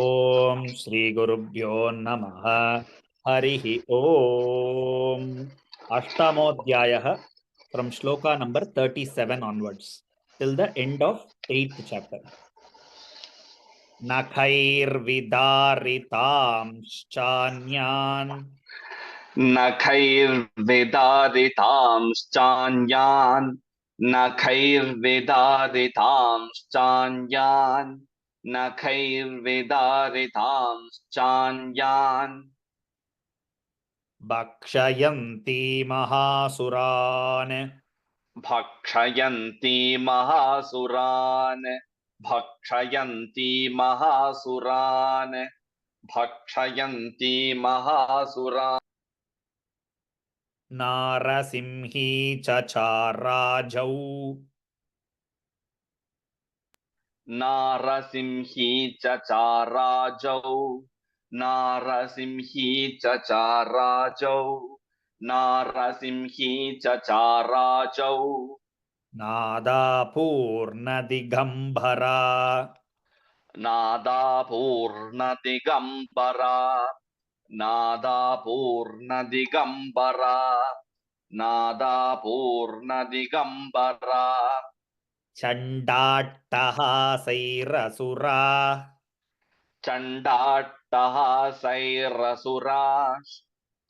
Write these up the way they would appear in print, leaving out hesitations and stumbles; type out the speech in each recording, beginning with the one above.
ओम श्री गुरुभ्यो नमः। हरिः ओम। अष्टमोऽध्यायः from shloka number 37 onwards till the end of 8th chapter. नखैर्विदारितांश्चान्यान् नखैर्विदारितांश्चान्यान् नखैर्विदारितांश्चान्यान् नखैर्विदारितांश्चान्यान् भक्षयन्ति महासुरान् भक्षयन्ति महासुरान् भक्षयन्ति महासुरान् भक्षयन्ति महासुरान् Narasimhi चचाराजौ Narasimhi चचाराजौ Narasimhi चचाराजौ Narasimhi चचाराजौ नादापूर्णदिगम्बरा नादापूर्णदिगम्बरा नादापूर्णदिगम्बरा नादापूर्णदिगम्बरा चण्डाट्टहासैरसुरा चण्डाट्टहासैरसुराः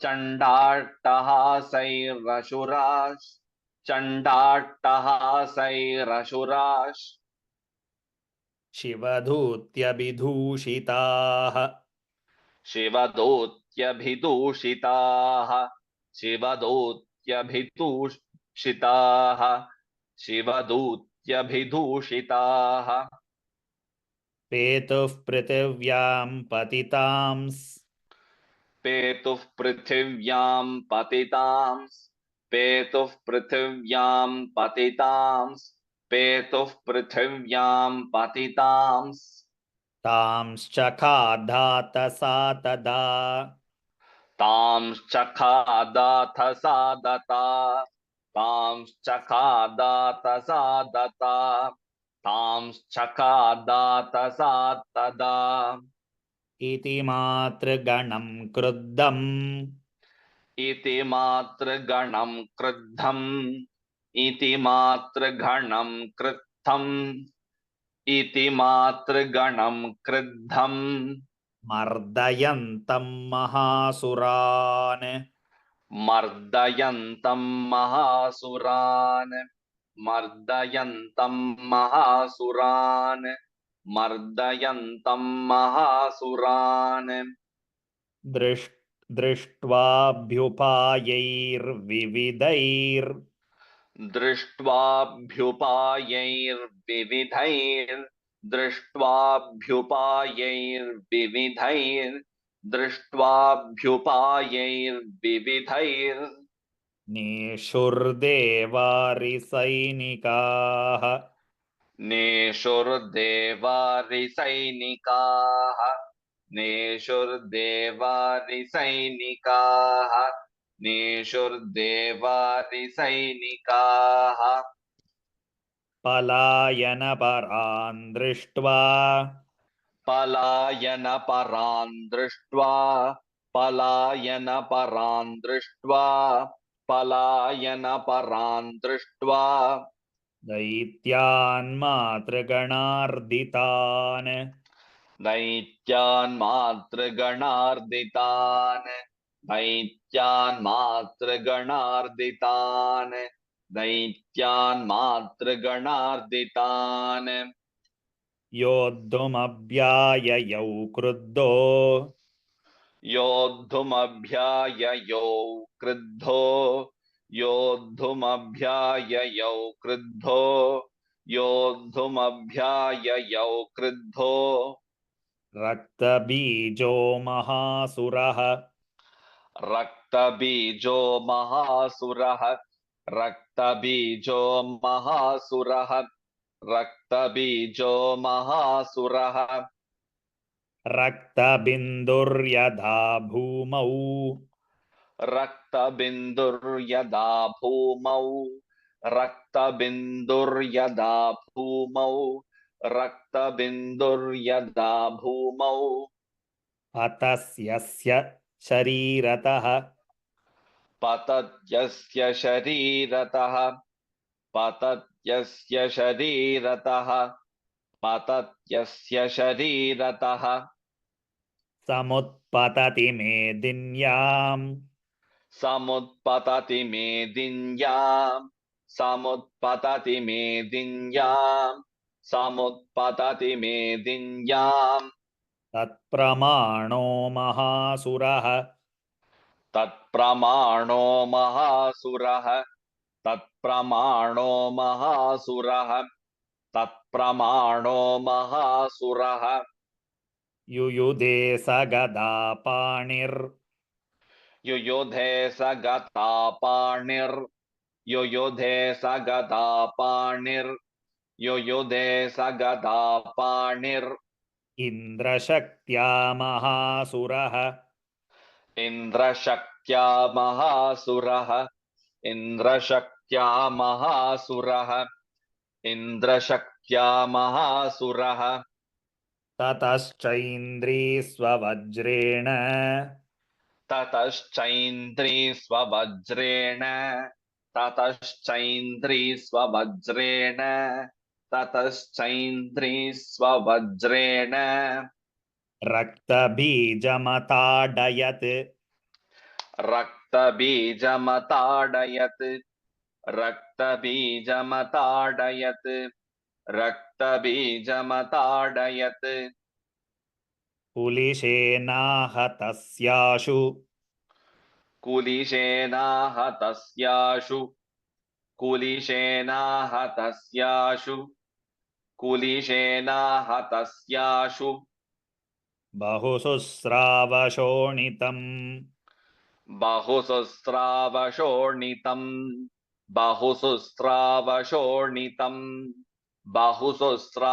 चण्डाट्टहासैरसुराः चण्डाट्टहासैरसुराः शिवधूत्यभिधूषिताः शिवदूत्यभिदूषिताः शिवदूत्यभिदूषिताः शिवदूत्यभिदूषिताः पेतुः पृथिव्यां पतितांस् पेतुः पृथिव्यां पतितांस् पेतुः पृथिव्यां पतितांस् पेतुः पृथिव्यां पतितांस् तांश्चखादाथ सा तदा तांश्चखादाथ सा दता तांश्चखादाथ सा दता तांश्चखादाथ सा तदा इति मातृगणं क्रुद्धम् इति मातृगणं क्रुद्धम् इति मातृगणं क्रुद्धम् इति मातृगणं क्रुद्धम् मर्दयन्तं महासुरान् मर्दयन्तं महासुरान् मर्दयन्तं महासुरान् मर्दयन्तं महासुरान् दृष्ट्वाभ्युपायैर्विविधैर् दृष्ट्वाभ्युपायैर्विविधैर् दृष्ट्वाभ्युपायैर्विविधैर् दृष्ट्वाभ्युपायैर्विविधैर् नेषुर्देवारिसैनिकाः नेषुर्देवारिसैनिकाः नेषुर्देवारिसैनिकाः नेषुर्देवारिसैनिकाः पलायनपरान् दृष्ट्वा पलायनपरान् दृष्ट्वा पलायनपरान् दृष्ट्वा पलायनपरान् दृष्ट्वा दैत्यान् मातृगणार्दितान् दैत्यान् मातृगणार्दितान् दैत्यान् मातृगणार्दितान् दैत्यान् मातृगणार्दितान् योद्धुमभ्याययौ क्रुद्धो योद्धुमभ्याययौ क्रुद्धो योद्धुमभ्याययौ क्रुद्धो योद्धुमभ्याययौ क्रुद्धो रक्तबीजो महासुरः रक्तबीजो महासुरः रक्तबीजो महासुरः रक्तबीजो महासुरः रक्तबिन्दुर्यथा भूमौ रक्तबिन्दुर्यदा भूमौ रक्तबिन्दुर्यदा भूमौ रक्तबिन्दुर्यदा भूमौ अतस्यस्य शरीरतः पतत्यस्य शरीरतः पतत्यस्य शरीरतः पतत्यस्य शरीरतः समुत्पतति मेदिन्याम् समुत्पतति मेदिन्याम् समुत्पतति मेदिन्याम् समुत्पतति मेदिन्याम् तत्प्रमाणो महासुरः तत्प्रमाणो महासुरः तत्प्रमाणो महासुरः तत्प्रमाणो महासुरः युयुधे स गदापाणिर् युयुधे स गतापाणिर् युयुधे स गतापाणिर् युयुधे स गतापाणिर् इन्द्रशक्त्या महासुरः इन्द्रशक्त्या महासुरः इन्द्रशक्त्या महासुरः इन्द्रशक्त्या महासुरः ततश्चैन्द्रीस्ववज्रेण ततश्चैन्द्री स्ववज्रेण ततश्चैन्द्री स्ववज्रेण ततश्चैन्द्री स्ववज्रेण रक्तबीजमताडयत् रक्तबीजमताडयत् रक्तबीजमताडयत् रक्तबीजमताडयत् कुलिशेनाहतस्याशु कुलिशेनाहतस्याशु कुलिशेनाहतस्याशु कुलिशेनाहतस्याशु बहुशुस्रावशोणितम् बहुसुस्रावशोणितम् बहुसुस्रावशोणितम् बहुसुस्रावशोणितम्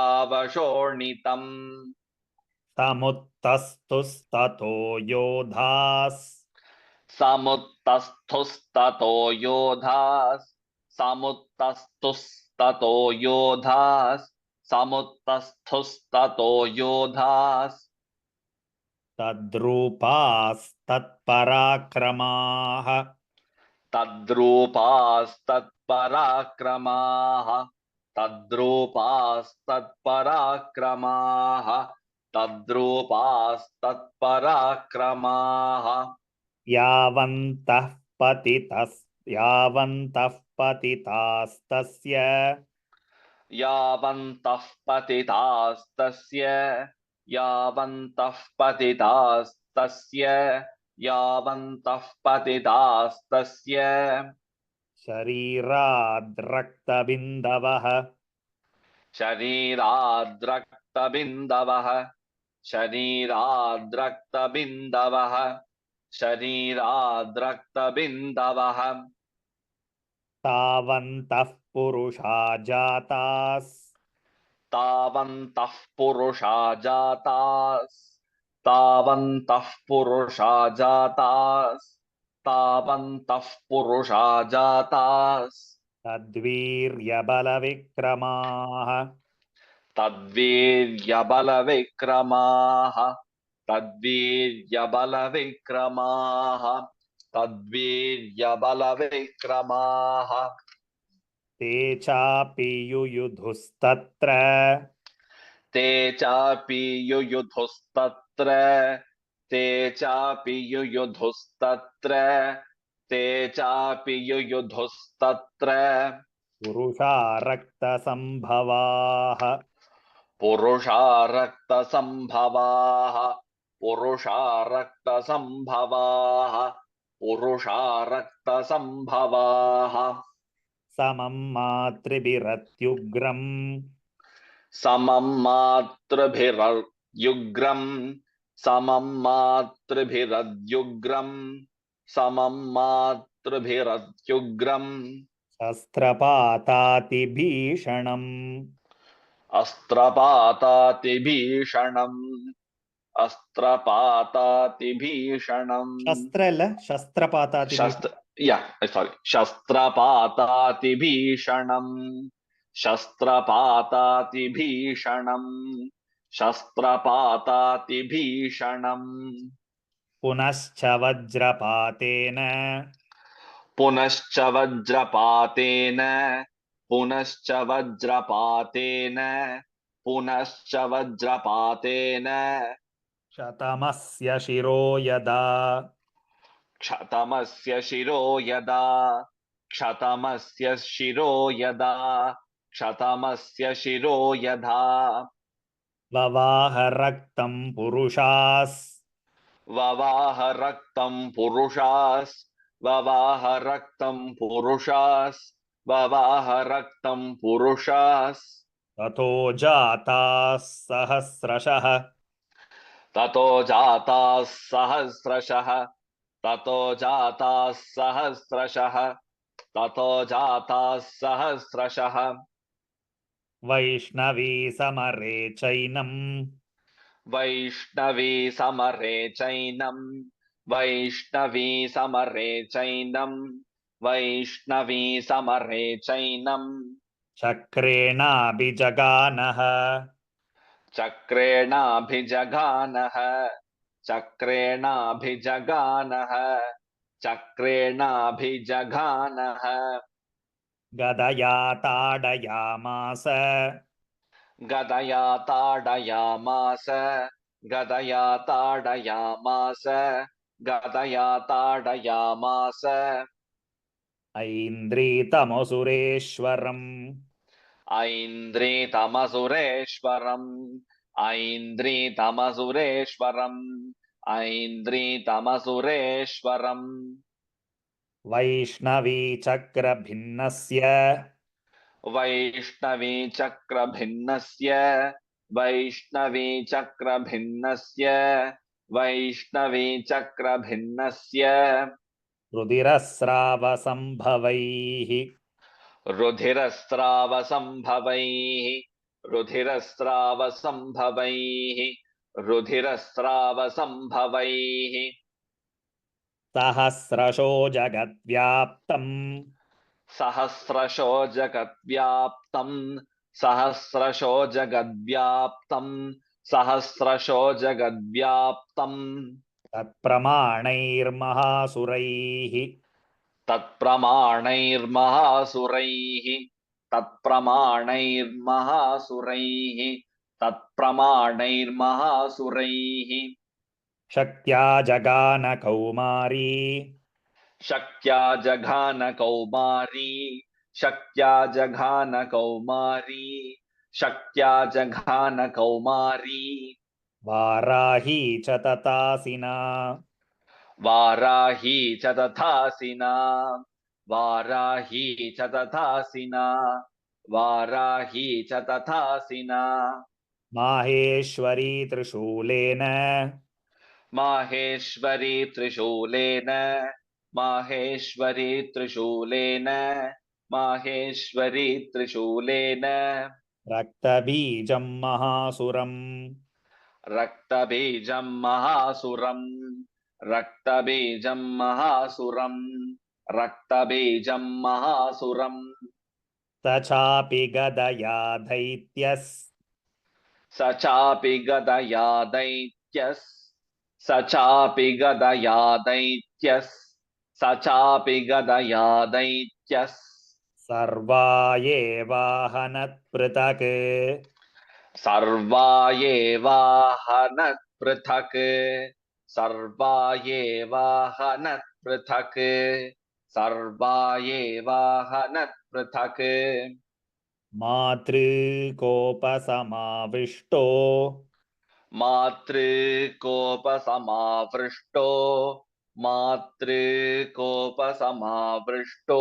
समुत्तस्तुस्ततो योधास् समुत्तस्थुस्ततो योधास् समुत्तस्थुस्ततो योधास् समुत्तस्थुस्ततो योधास् तद्रूपास्तत्पराक्रमाः तद्रूपास्तत्पराक्रमाः तद्रूपास्तत्पराक्रमाः तद्रूपास्तत्पराक्रमाः यावन्तः पतितास्तस्य यावन्तः पतितास्तस्य यावन्तः पतितास्तस्य यावन्तः पतितास्तस्य शरीराद्रक्तबिन्दवः शरीराद्रक्तबिन्दवः शरीराद्रक्तबिन्दवः शरीराद्रक्तबिन्दवः तावन्तः पुरुषा जातास् तावन्तः पुरुषा जातास् तावन्तः पुरुषा जातास् तावन्तः पुरुषा जातास् तद्वीर्यबलविक्रमाः तद्वीर्यबलविक्रमाः तद्वीर्यबलविक्रमाः तद्वीर्यबलविक्रमाः ते चापि युयुधुस्तत्र ते चापि युयुधुस्तत्र ते चापि युयुधुस्तत्र ते चापि युयुधुस्तत्र पुरुषा रक्तसम्भवाः पुरुषा रक्तसम्भवाः पुरुषा रक्तसम्भवाः पुरुषा रक्तसम्भवाः समं मातृभिरत्युग्रम् समं मातृभिरुग्रम् समं मातृभिरद्युग्रम् समं मातृभिरत्युग्रम् शस्त्रपातातिभीषणम् अस्त्रपातातिभीषणम् अस्त्रपातातिभीषणम् शस्त्रല്ല शस्त्रपातातिभीषणम् शस्त्र yeah sorry शस्त्रपातातिभीषणम् शस्त्रपातातिभीषणम् शस्त्रपातातिभीषणम् पुनश्च वज्रपातेन पुनश्च वज्रपातेन पुनश्च वज्रपातेन पुनश्च वज्रपातेन शतमस्य शिरो यदा क्षतमस्य शिरो यदा क्षतमस्य शिरो यदा क्षतमस्य शिरो यदा ववाह रक्तं पुरुषास् ववाह रक्तं पुरुषास् ववाह रक्तं पुरुषास् ववाह रक्तं पुरुषास् ततो जाताः सहस्रशः ततो जाताः सहस्रशः ततो जाताः सहस्रशः ततो जाताः सहस्रशः वैष्णवी समरे चैनम् वैष्णवी समरे चैनम् वैष्णवी समरे चैनम् वैष्णवी समरे चैनम् चक्रेणाभिजगानः चक्रेणाभिजगानः चक्रेणाभिजगानः चक्रेणाभिजगानः गदया ताडयामास गदया ताडयामास गदया ताडयामास गदया ताडयामास ऐन्द्रीतमसुरेश्वरम् ऐन्द्रीतमसुरेश्वरम् ऐन्द्रीतमसुरेश्वरम् ऐन्द्रीतमसुरेश्वरम् वैष्णवी चक्रभिन्नस्य वैष्णवी चक्रभिन्नस्य वैष्णवी चक्रभिन्नस्य वैष्णवी चक्रभिन्नस्य रुधिरस्रावसम्भवैः रुधिरस्रावसम्भवैः रुधिरस्रावसम्भवैः रुधिरस्रावसम्भवैः सहस्रशो जगद्व्याप्तम् सहस्रशो जगद्व्याप्तम् सहस्रशो जगद्व्याप्तम् सहस्रशो जगद्व्याप्तम् तत्प्रमाणैर्महासुरैः तत्प्रमाणैर्महासुरैः तत्प्रमाणैर्महासुरैः तत्प्रमाणैर्महासुरैः शक्त्या जगानकौमारी शक्त्या जघानकौमारी शक्त्या जघानकौमारी शक्त्या जघानकौमारी वाराही च ततासिना वाराही च तथासिना वाराही च तथासिना वाराही च तथासिना माहेश्वरी त्रिशूलेन माहेश्वरी त्रिशूलेन माहेश्वरी त्रिशूलेन माहेश्वरी त्रिशूलेन रक्तबीजं महासुरम् रक्तबीजं महासुरम् रक्तबीजं महासुरम् रक्तबीजं महासुरम् स चापि गदया दैत्यस् स चापि गदया दैत्यस् स चापि गदया दैत्यस् स चापि गदया दैत्यस् सर्वा एवाहनत्पृथक् सर्वा एवाहनत् पृथक् सर्वा एवाहनत् पृथक् सर्वा एवाहनत् पृथक् मातृकोपसमाविष्टो मातृकोपसमावृष्टो मातृकोपसमावृष्टो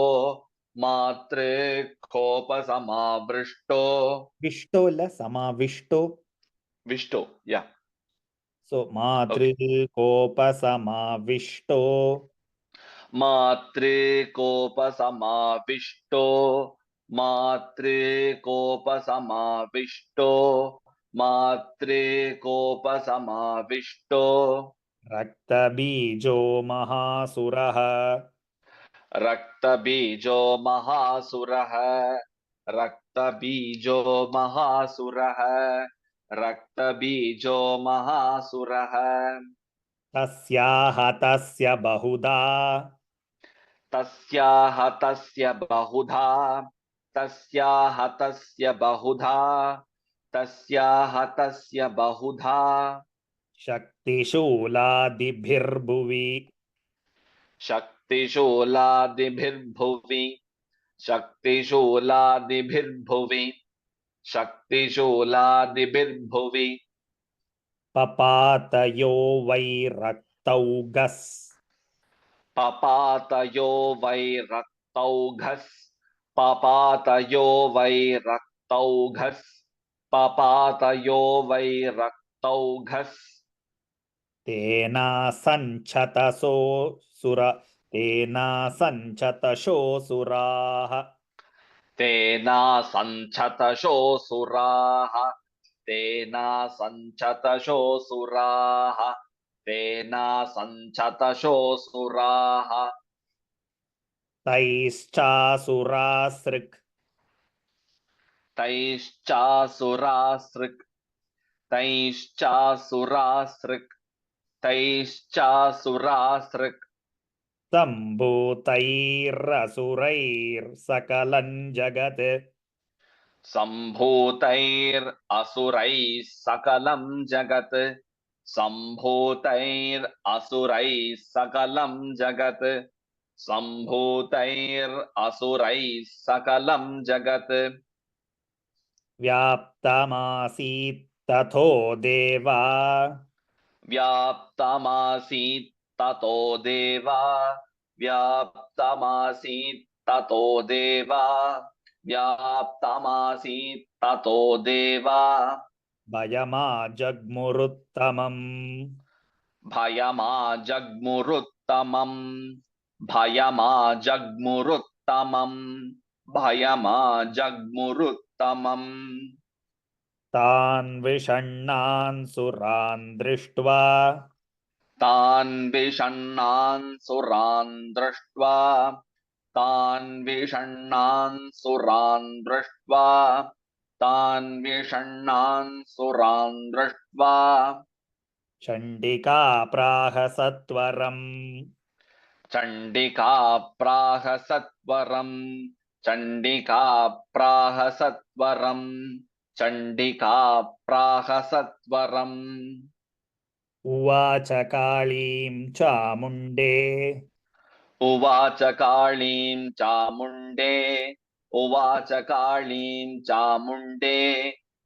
मातृकोपसमावृष्टो विष्टो ल समाविष्टो विष्टो या सो Okay. मातृकोपसमाविष्टो मातृकोपसमाविष्टो मातृकोपसमाविष्टो मातृकोपसमाविष्टो रक्तबीजो महासुरः रक्तबीजो महासुरः रक्तबीजो महासुरः रक्तबीजो महासुरः तस्याः तस्य बहुधा तस्याः तस्य बहुधा तस्याः तस्य बहुधा तस्याः तस्य बहुधा शक्तिशूलादिभिर्भुवि शक्तिशूलादिभिर्भुवि शक्तिशूलादिभिर्भुवि शक्तिशूलादिभिर्भुवि पपातयो वै रक्तौघस् पपातयो वै रक्तौघस् पपातयो वै रक्तौघस् पपातयो वै रक्तौघस् तेना सञ्छतसो सुर तेना सञ्छतशोऽसुराः तेना सञ्छतशोऽसुराः तेना सञ्छतशोऽसुराः तेना सञ्छतशोऽसुराः तैश्चासुरासृक् तैश्चासुरासृक् तैश्चासुरासृक् तैश्चासुरासृक् सम्भूतैरसुरैर्सकलं जगत् सम्भूतैरसुरैः सकलं जगत् सम्भूतैरसुरैः सकलं जगत् सम्भूतैरसुरैः सकलं जगत् व्याप्तमासीत् तथो देवा व्याप्तमासीत् ततो देवा व्याप्तमासीत् ततो देवा व्याप्तमासीत् ततो देवा भयमाजग्मुरुत्तमम् भयमाजग्मुरुत्तमम् भयमाजग्मुरुत्तमम् भयमाजग्मुरुत्तमम् तान् विषण्णान् सुरान् दृष्ट्वा तान् विषण्णान् सुरान् दृष्ट्वा तान् विषण्णान् सुरान् दृष्ट्वा तान् विषण्णान् सुरान् दृष्ट्वा चण्डिका प्राह सत्वरम् चण्डिका प्राह सत्वरम् चण्डिका प्राह सत्वरम् चण्डिका प्राह सत्वरम् उवाच काळीं चामुण्डे उवाच काळीं चामुण्डे उवाच काळीं चामुण्डे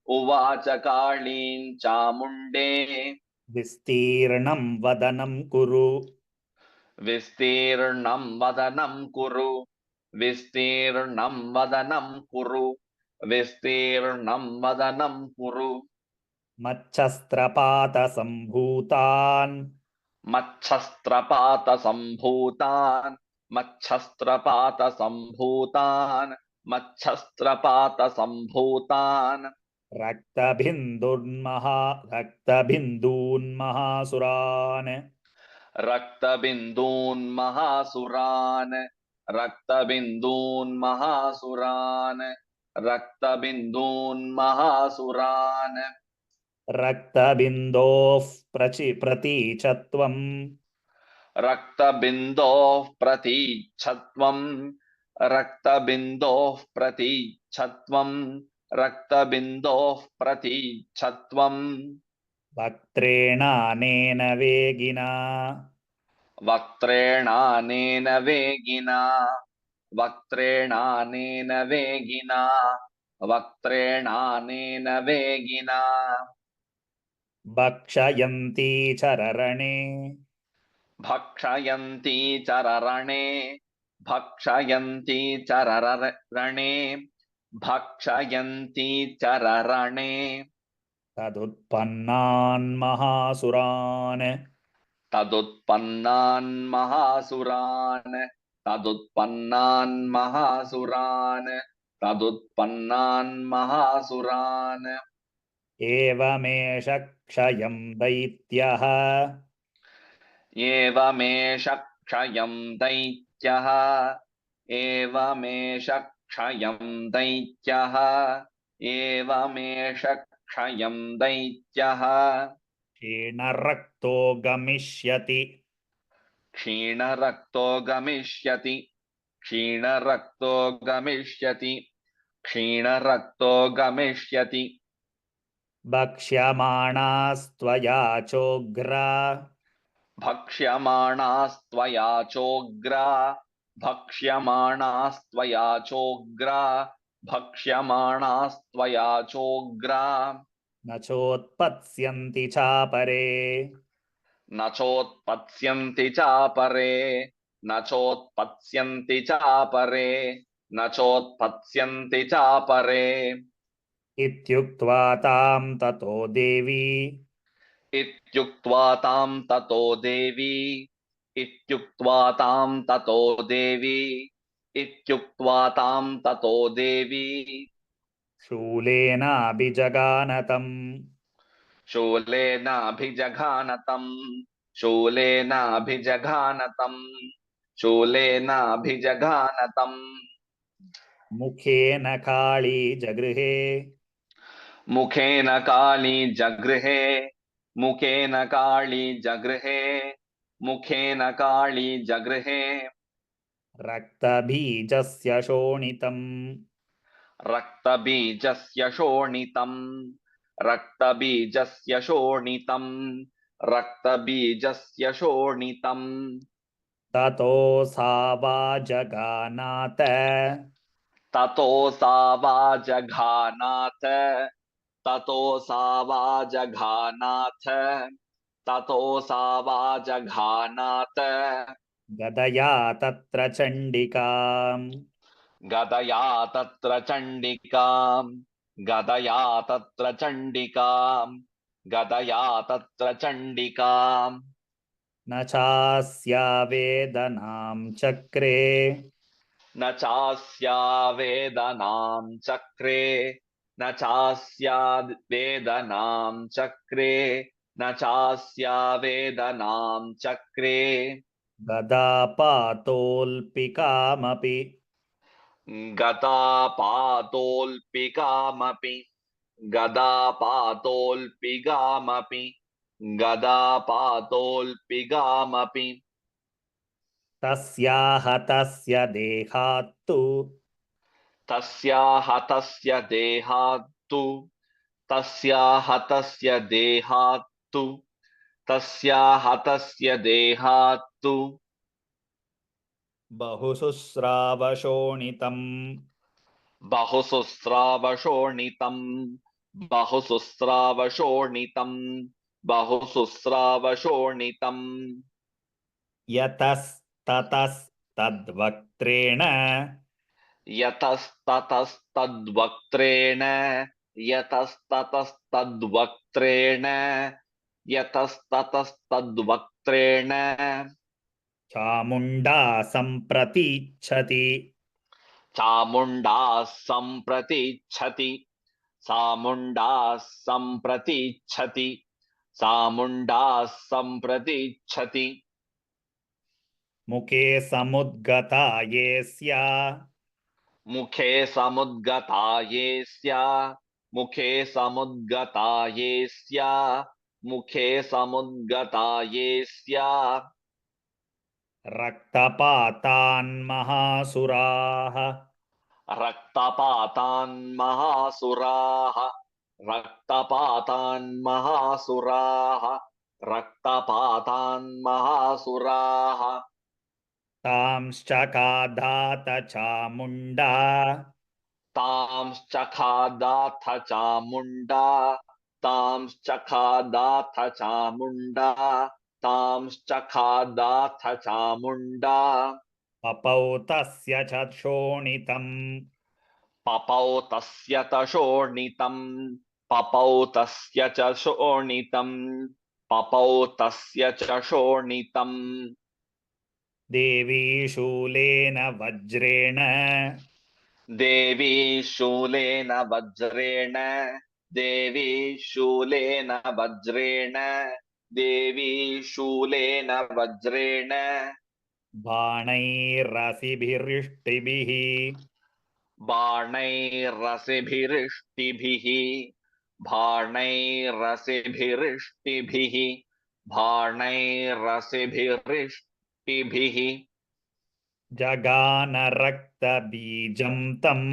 उवाच काळीं चामुण्डे विस्तीर्णं वदनं कुरु विस्तीर्णं वदनं कुरु विस्तीर्णं वदनं कुरु विस्तीर्णं वदनं कुरु मच्छस्त्रपातसम्भूतान् मच्छस्त्रपातसम्भूतान् मच्छस्त्रपातसम्भूतान् मच्छस्त्रपातसम्भूतान् रक्तबिन्दून्महासुरान् रक्तबिन्दून् महासुरान् रक्तबिन्दून् महासुरान् रक्तबिन्दून् महासुरान् रक्तबिन्दोः प्रतीचत्वम् रक्तबिन्दोः प्रतीच्छत्वम् रक्तबिन्दोः प्रतीच्छत्वम् रक्तबिन्दोः प्रतीच्छत्वम् वक्त्रेणानेन वेगिना वक्त्रेणानेन वेगिना वक्त्रेणानेन वेगिना वक्त्रेणानेन वेगिना भक्षयन्ती चररणे भक्षयन्ती चररणे भक्षयन्ती चररणे भक्षयन्ती चररणे तदुत्पन्नान् महासुरान् तदुत्पन्नान् महासुरान् तदुत्पन्नान् महासुरान् तदुत्पन्नान् महासुरान् एवमेष क्षयं दैत्यः एवमेष क्षयं दैत्यः एवमेष क्षयं दैत्यः एवमेष क्षयं दैत्यः क्षीणरक्तो गमिष्यति क्षीणरक्तो गमिष्यति क्षीणरक्तो गमिष्यति क्षीणरक्तो गमिष्यति भक्ष्यमाणास्त्वया चोग्रा भक्ष्यमाणास्त्वया चोग्रा भक्ष्यमाणास्त्वया चोग्रा भक्ष्यमाणास्त्वया चोग्रा न चोत्पत्स्यन्ति चापरे न चोत्पत्स्यन्ति चापरे न चोत्पत्स्यन्ति चापरे न चोत्पत्स्यन्ति चापरे इत्युक्त्वा तां ततो देवी इत्युक्त्वा तां ततो देवी इत्युक्त्वा तां ततो देवी इत्युक्त्वा तां ततो देवी शूलेनाभिजगानतम् शूलेनाभिजघानतम् शूलेनाभिजघानतम् शूलेनाभिजघानतम् मुखेन काली जगृहे मुखेन काली जगृहे मुखेन काली जगृहे मुखेन काली जगृहे रक्तबीजस्य शोणितम् रक्तबीजस्य शोणितम् रक्तबीजस्य शोणितम् रक्तबीजस्य शोणितम् ततो सा वाजगानात ततो सा वाजघानाथ ततो सा वाजघानाथ ततो सा वाजघानाथ गदया तत्र चण्डिकाम् गदया तत्र चण्डिकाम् गदया तत्र चण्डिकाम् गदया तत्र चण्डिकाम् न चास्या वेदनां चक्रे न चास्या वेदनां चक्रे न चास्या वेदनां चक्रे न चास्या वेदनां चक्रे गदापातोऽल्पिकामपि गदापातोऽल्पिकामपि गदापातोऽल्पिकामपि गदापातोऽल्पिकामपि तस्याः तस्य देहात्तु तस्याः तस्य देहात्तु तस्याः तस्य देहात्तु तस्याः तस्य देहात्तु बहुशुस्रावशोणितम् बहुशुस्रावशोणितम् बहुशुस्रावशोणितम् बहुशुस्रावशोणितम् यतस्ततस्तद्वक्त्रेण यतस्ततस्तद्वक्त्रेण यतस्ततस्तद्वक्त्रेण यतस्ततस्तद्वक्त्रेण चामुण्डा सम्प्रतीच्छति चामुण्डा सम्प्रतीच्छति चामुण्डा सम्प्रतीच्छति चामुण्डा सम्प्रतीच्छति मुखे समुद्गता येस्या मुखे समुद्गता येस्या मुखे समुद्गता येस्या मुखे समुद्गता येस्या रक्तपातान्महासुराः रक्तपातान्महासुराः रक्तपातान्महासुराः रक्तपातान्महासुराः तांश्चकादात चामुण्डा तांश्चखादाथ चामुण्डा तांश्चखादाथ चामुण्डा तांश्चखादाथ चामुण्डा पपौ तस्य च शोणितम् पपौ तस्य च शोणितम् पपौ तस्य च शोणितम् पपौ तस्य च शोणितम् देवी शूलेन वज्रेण देवी शूलेन वज्रेण देवी शूलेन वज्रेण देवी शूलेन वज्रेण बाणैरसिभिरिष्टिभिः बाणैरसिभिरिष्टिभिः बाणैरसिभिरिष्टिभिः बाणैरसिभिरिष्टिभिः जगान रक्तबीजं तम्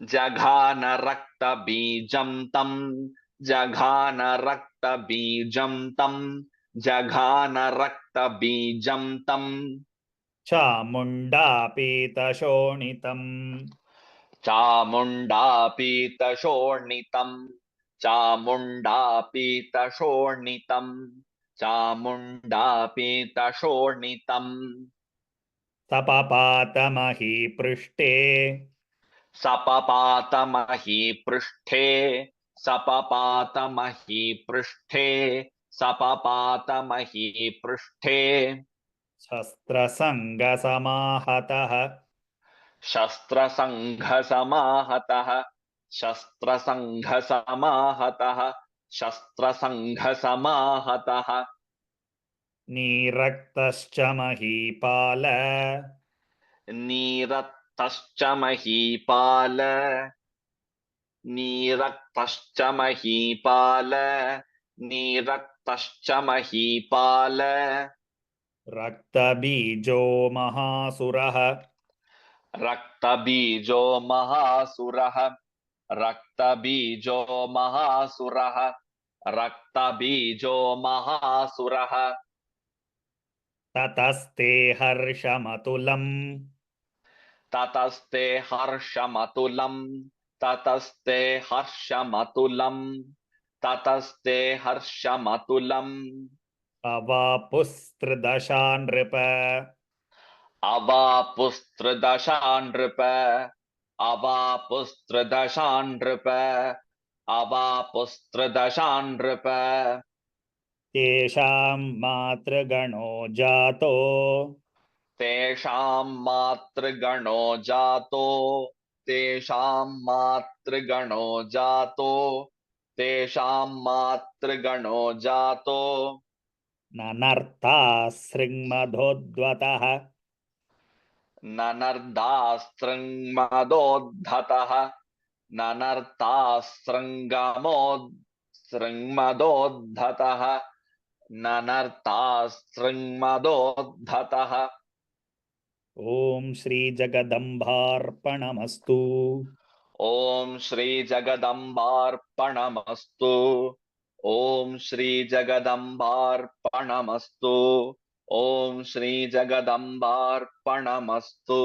जघान रक्तबीजं तं जघान रक्तबीजं तं जघान रक्तबीजं तं चामुण्डापीतशोणितम् चामुण्डापीतशोणितं चामुण्डापीतशोणितं चामुण्डापीतशोणितं सपपातमहीपृष्ठे सपपातमहीपृष्ठे सपपातमहीपृष्ठे सपपातमहीपृष्ठे शस्त्रसङ्गसमाहतः शस्त्रसङ्घसमाहतः शस्त्रसङ्घसमाहतः शस्त्रसङ्घसमाहतः नीरक्तश्च महीपाल नीरक्तश्च महीपाल नीरक्तश्च महीपाल नीरक्तश्च महीपाल रक्तबीजो महासुरः रक्तबीजो महासुरः रक्तबीजो महासुरः रक्तबीजो महासुरः ततस्ते हर्षमतुलम् ततस्ते हर्षमतुलम् ततस्ते हर्षमतुलम् ततस्ते हर्षमतुलम् अवापुस्त्रिदशा नृप अवापुस्त्रिदशा नृप अवापुस्त्रिदशा नृप अवापुस्त्रिदशा नृप तेषां मातृगणो जातो तेषां मातृगणो जातो तेषां मातृगणो जातो तेषां मातृगणो जातो ननर्तासृङ्मधोद्वतः ननर्दास्त्रङ्मदोद्धतः ननर्तास्त्रङ्गमोद् ननर्तास्त्रङ्मदोद्धतः ॐ श्रीजगदम्बार्पणमस्तु ॐ श्रीजगदम्बार्पणमस्तु ॐ श्रीजगदम्बार्पणमस्तु ॐ श्रीजगदम्बार्पणमस्तु